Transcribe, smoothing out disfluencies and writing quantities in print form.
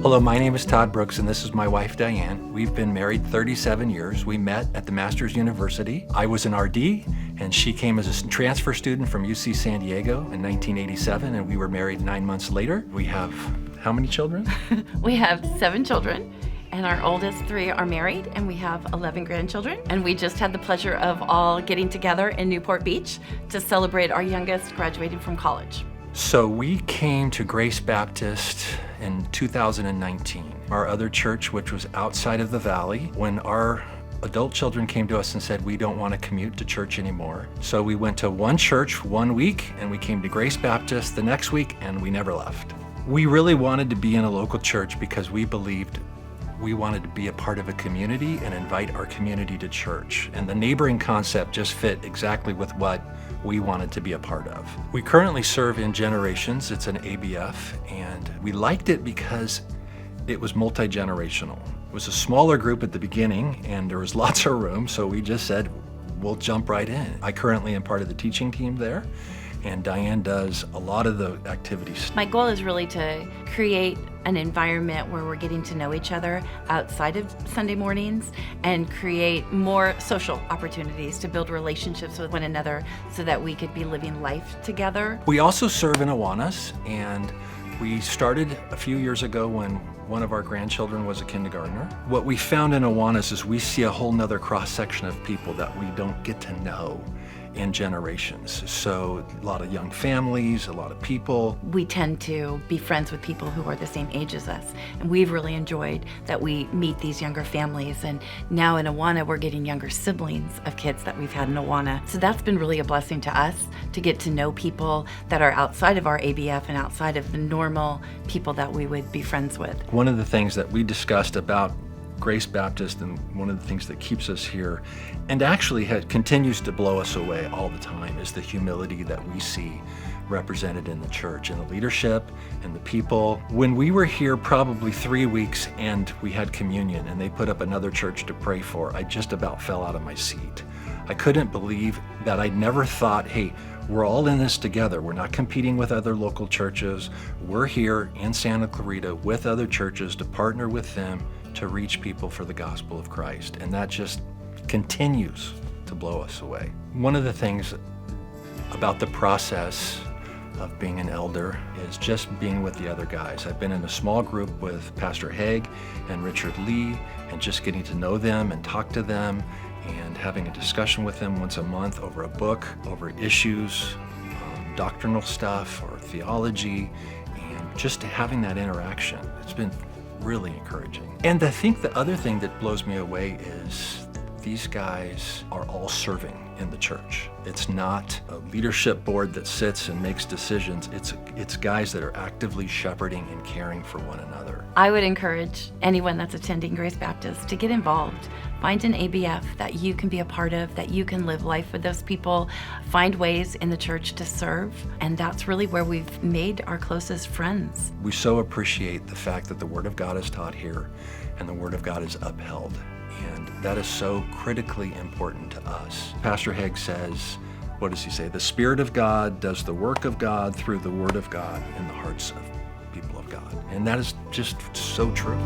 Hello, my name is Todd Brooks, and this is my wife, Diane. We've been married 37 years. We met at the Masters University. I was an RD, and she came as a transfer student from UC San Diego in 1987, and we were married 9 months later. We have how many children? We have 7 children, and our oldest 3 are married, and we have 11 grandchildren. And we just had the pleasure of all getting together in Newport Beach to celebrate our youngest graduating from college. So we came to Grace Baptist in 2019. Our other church, which was outside of the valley, when our adult children came to us and said, we don't want to commute to church anymore. So we went to one church 1 week, and we came to Grace Baptist the next week, and we never left. We really wanted to be in a local church because we believed we wanted to be a part of a community and invite our community to church. And the neighboring concept just fit exactly with what we wanted to be a part of. We currently serve in Generations. It's an ABF, and we liked it because it was multi-generational. It was a smaller group at the beginning, and there was lots of room, so we just said, we'll jump right in. I currently am part of the teaching team there, and Diane does a lot of the activities. My goal is really to create an environment where we're getting to know each other outside of Sunday mornings and create more social opportunities to build relationships with one another so that we could be living life together. We also serve in Awanas, and we started a few years ago when one of our grandchildren was a kindergartner. What we found in Awanas is we see a whole nother cross-section of people that we don't get to know in Generations. So a lot of young families, a lot of people. We tend to be friends with people who are the same age as us, and we've really enjoyed that we meet these younger families. And now in Awana, we're getting younger siblings of kids that we've had in Awana. So that's been really a blessing to us to get to know people that are outside of our ABF and outside of the normal people that we would be friends with. One of the things that we discussed about Grace Baptist, and one of the things that keeps us here and actually continues to blow us away all the time, is the humility that we see represented in the church, in the leadership, and the people. When we were here probably 3 weeks and we had communion and they put up another church to pray for, I just about fell out of my seat. I couldn't believe that. I'd never thought, hey, we're all in this together. We're not competing with other local churches. We're here in Santa Clarita with other churches to partner with them to reach people for the gospel of Christ. And that just continues to blow us away. One of the things about the process of being an elder is just being with the other guys. I've been in a small group with Pastor Haig and Richard Lee, and just getting to know them and talk to them and having a discussion with them once a month over a book, over issues, doctrinal stuff or theology, and just having that interaction. It's been really encouraging. And I think the other thing that blows me away is these guys are all serving in the church. It's not a leadership board that sits and makes decisions. It's guys that are actively shepherding and caring for one another. I would encourage anyone that's attending Grace Baptist to get involved. Find an ABF that you can be a part of, that you can live life with those people. Find ways in the church to serve, and that's really where we've made our closest friends. We so appreciate the fact that the Word of God is taught here and the Word of God is upheld. And that is so critically important to us. Pastor Haig says, what does he say? The Spirit of God does the work of God through the Word of God in the hearts of people of God. And that is just so true.